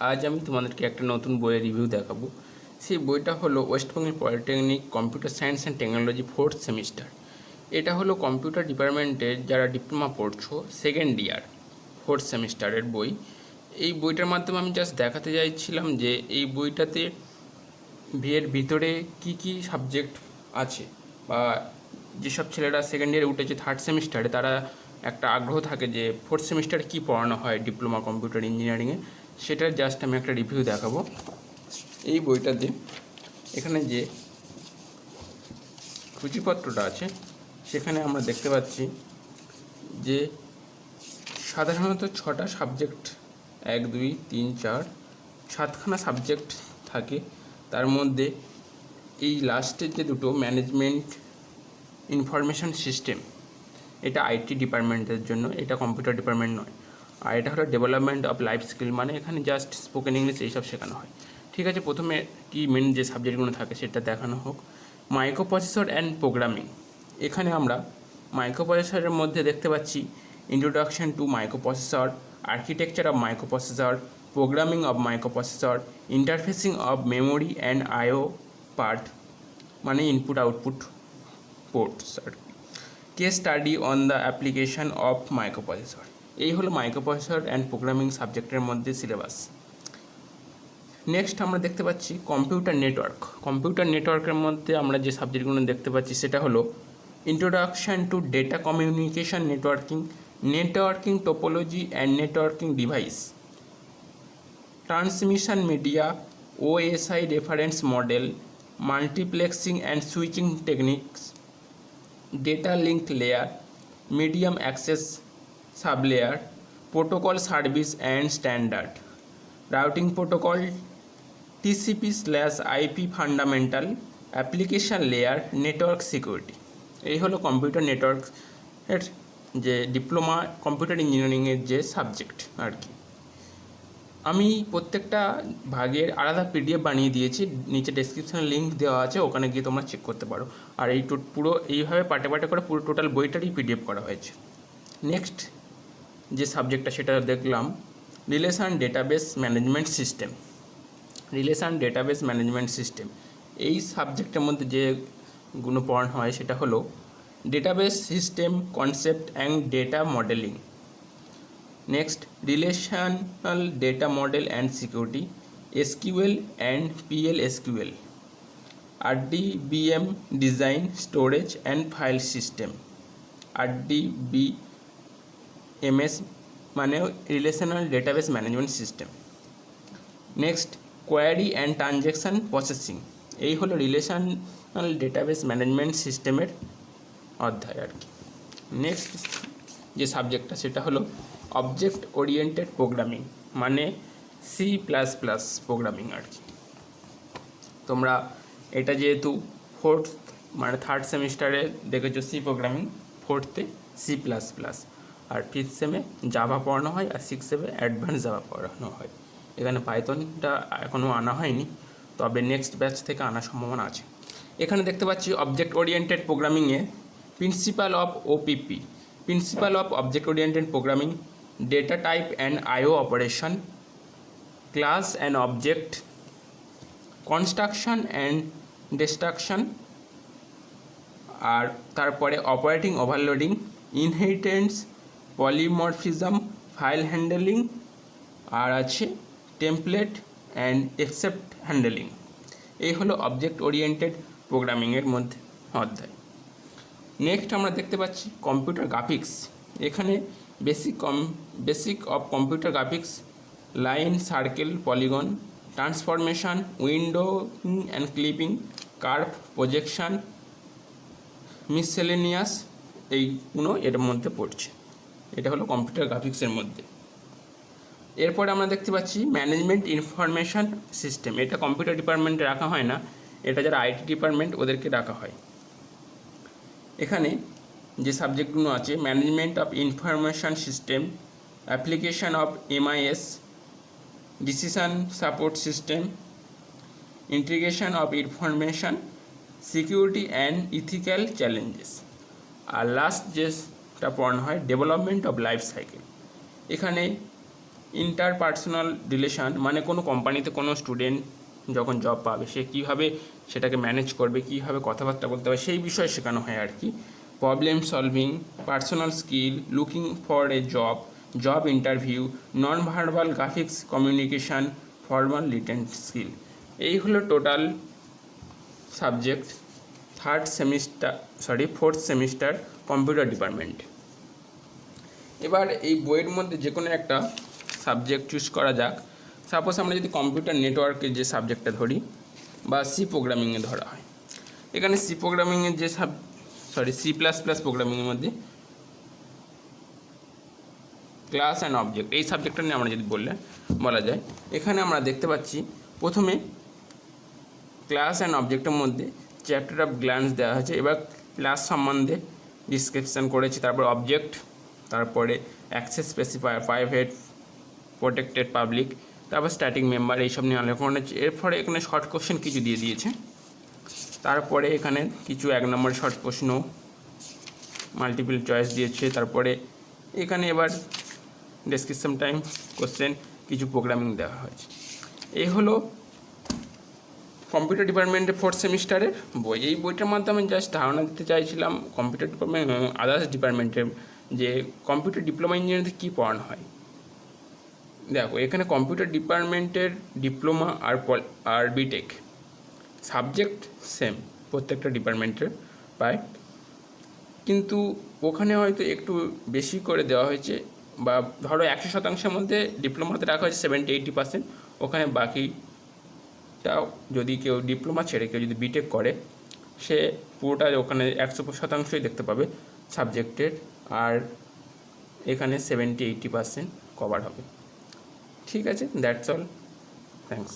আজ আমি তোমাদেরকে একটা নতুন বইয়ের রিভিউ দেখাবো। সেই বইটা হলো West Bengal polytechnic computer science and technology 4th semester. এটা হলো কম্পিউটার ডিপার্টমেন্টের যারা ডিপ্লোমা পড়ছো সেকেন্ড ইয়ার 4th সেমিস্টারের বই। এই বইটার মাধ্যমে আমি জাস্ট দেখাতে চাইছিলাম যে এই বইটাতে বিয়ের ভিতরে কি কি সাবজেক্ট আছে, বা যেসব ছেলেরা সেকেন্ড ইয়ারে উঠেছে থার্ড সেমিস্টারে তারা একটা আগ্রহ থাকে যে ফোর্থ সেমিস্টারে কী পড়ানো হয় ডিপ্লোমা কম্পিউটার ইঞ্জিনিয়ারিংয়ে, সেটার জাস্ট আমি একটা রিভিউ দেখাবো। এই বইটাতে এখানে যে সূচিপত্রটা আছে সেখানে আমরা দেখতে পাচ্ছি যে সাধারণত 6টা সাবজেক্ট, 1 2 3 4 7খানা সাবজেক্ট থাকে। তার মধ্যে এই লাস্টের যে দুটো ম্যানেজমেন্ট ইনফরমেশন সিস্টেম, এটা আইটি ডিপার্টমেন্টের জন্য, এটা কম্পিউটার ডিপার্টমেন্ট নয়। আর এটা হলো ডেভেলপমেন্ট অফ লাইফ স্কিল, মানে এখানে জাস্ট স্পোকেন ইংলিশ এইসব শেখানো হয়। ঠিক আছে, প্রথমে কি মেন যে সাবজেক্টগুলো থাকে সেটা দেখানো হোক। মাইক্রো প্রসেসর অ্যান্ড প্রোগ্রামিং, এখানে আমরা মাইক্রো প্রসেসরের মধ্যে দেখতে পাচ্ছি introduction to microprocessor, architecture of microprocessor, programming of microprocessor, interfacing of memory and IO part, মানে ইনপুট আউটপুট পোর্টস আর কি। Case study on the application of microprocessor, এই হলো মাইক্রো প্রসেসর অ্যান্ড প্রোগ্রামিং সাবজেক্টের মধ্যে syllabus. Next আমরা দেখতে পাচ্ছি কম্পিউটার নেটওয়ার্ক। কম্পিউটার নেটওয়ার্কের মধ্যে আমরা যে সাবজেক্টগুলো দেখতে পাচ্ছি সেটা হলো introduction to data communication networking, networking topology and networking device, transmission media, OSI reference model, multiplexing and switching techniques, data link layer, medium access sublayer, protocol service and standard, routing protocol, TCP/IP fundamental, application layer, network security। এই হলো computer network এর যে diploma computer ইঞ্জিনিয়ারিংয়ের যে subject আর কি। আমি প্রত্যেকটা ভাগের আলাদা পিডিএফ বানিয়ে দিয়েছি, নিচে ডেসক্রিপশনে লিঙ্ক দেওয়া আছে, ওখানে গিয়ে তোমরা চেক করতে পারো। আর এই পুরো এইভাবে পার্টে পার্টে করে পুরো টোটাল বইটারই পিডিএফ করা হয়েছে। নেক্সট যে সাবজেক্টটা সেটা দেখলাম relation database management system. Relation database management system এই সাবজেক্টের মধ্যে যেগুলো পড়ানো হয় সেটা হলো database system concept and data modelling. Next, relational data model and security, SQL and PLSQL, RDBM design, storage and file system, RDBMS মানে relational database management system. Next, query and transaction processing, এই হলো relational database management সিস্টেমের অধ্যায় আর কি। Next যে সাবজেক্টটা সেটা হলো অবজেক্ট ওরিয়েন্টেড প্রোগ্রামিং, মানে C++ প্রোগ্রামিং আর কি। তোমরা এটা যেহেতু ফোর্থ মানে থার্ড সেমিস্টারে দেখেছো সি প্রোগ্রামিং, ফোর্থে C++, আর ফিফথ সেমে জাভা পড়ানো হয়, আর সিক্স সেমে অ্যাডভান্স জাভা পড়ানো হয়। এখানে পাইথনটা এখনও আনা হয়নি, তবে নেক্সট ব্যাচ থেকে আনার সম্ভাবনা আছে। এখানে দেখতে পাচ্ছি অবজেক্ট ওরিয়েন্টেড প্রোগ্রামিংয়ে principle of OOP, principle of object oriented programming, data type and IO operation, class and object, construction and destruction, আর তারপরে operating overloading, inheritance, polymorphism, file handling, আর আছে টেমপ্লেট অ্যান্ড এক্সেপ্ট হ্যান্ডলিং। এই হলো object oriented প্রোগ্রামিংয়ের মধ্যে অধ্যায়। Next আমরা দেখতে পাচ্ছি কম্পিউটার গ্রাফিক্স। এখানে basic of computer graphics, line, circle, polygon, transformation, windowing and clipping, curve, projection, miscellaneous, এইগুলো এর মধ্যে পড়ছে। এটা হলো কম্পিউটার গ্রাফিক্সের মধ্যে। এরপরে আমরা দেখতে পাচ্ছি ম্যানেজমেন্ট ইনফরমেশন সিস্টেম। এটা কম্পিউটার ডিপার্টমেন্টে রাখা হয় না, এটা যারা আইটি ডিপার্টমেন্ট ওদেরকে রাখা হয়। এখানে যে সাবজেক্টগুলো আছে management of information system, application of MIS, decision support system, integration of information, security and ethical challenges, আর লাস্ট যেটা পড়ানো হয় ডেভেলপমেন্ট অফ লাইফ সাইকেল। এখানে ইন্টারপার্সোনাল রিলেশান, মানে কোনো কোম্পানিতে কোনো স্টুডেন্ট যখন জব পাবে সে কীভাবে সেটাকে ম্যানেজ করবে, কীভাবে কথাবার্তা বলতে হবে সেই বিষয়ে শেখানো হয় আর কি। Problem solving, personal skill, looking for a job interview, non verbal graphics communication, formal written skill. এই হলো total subject fourth semester computer department. এবার এই বইয়ের মধ্যে যে কোনো একটা সাবজেক্ট চুজ করা যাক। সাপোজ আমরা যদি কম্পিউটার নেটওয়ার্কের যে সাবজেক্টটা ধরি বা সি প্রোগ্রামিংয়ে ধরা হয়, এখানে সি প্রোগ্রামিংয়ের যে C++ প্রোগ্রামিংয়ের মধ্যে ক্লাস অ্যান্ড অবজেক্ট এই সাবজেক্টটা নিয়ে আমরা যদি বলা যায়, এখানে আমরা দেখতে পাচ্ছি প্রথমে ক্লাস অ্যান্ড অবজেক্টের মধ্যে চ্যাপ্টার অফ গ্ল্যান্স দেওয়া হয়েছে। এবার ক্লাস সম্বন্ধে ডিসক্রিপশান করেছে, তারপর অবজেক্ট, তারপরে access specifier, private, protected, public, তারপর স্ট্যাটিক মেম্বার, এইসব নিয়ে আলোচনা হচ্ছে। এরপরে এখানে শর্ট কোশ্চেন কিছু দিয়ে দিয়েছে, তারপরে এখানে কিছু 1 নম্বর শর্ট প্রশ্ন, মাল্টিপল চয়েস দিয়েছে, তারপরে এখানে এবার ডেসক্রিপশন টাইম কোশ্চেন, কিছু প্রোগ্রামিং দেওয়া হয়েছে। এই হলো কম্পিউটার ডিপার্টমেন্টের ফোর্থ সেমিস্টারের বই। এই বইটার মাধ্যমে জাস্ট ধারণা দিতে চাইছিলাম কম্পিউটার ডিপার্টমেন্ট এবং আদার্স ডিপার্টমেন্টের যে কম্পিউটার ডিপ্লোমা ইঞ্জিনিয়ারিংতে কী পড়ানো হয়। দেখো এখানে কম্পিউটার ডিপার্টমেন্টের ডিপ্লোমা আর বিটেক সাবজেক্ট সেম প্রত্যেকটা ডিপার্টমেন্টের প্রায়, কিন্তু ওখানে হয়তো একটু বেশি করে দেওয়া হয়েছে, বা ধরো 100% মধ্যে ডিপ্লোমাতে রাখা হয়েছে 70-80%, ওখানে বাকিটাও যদি কেউ ডিপ্লোমা ছেড়ে কেউ যদি বিটেক করে সে পুরোটা ওখানে 100%ই দেখতে পাবে সাবজেক্টের, আর এখানে 70-80% কভার হবে। ঠিক আছে, দ্যাটস অল, থ্যাঙ্কস।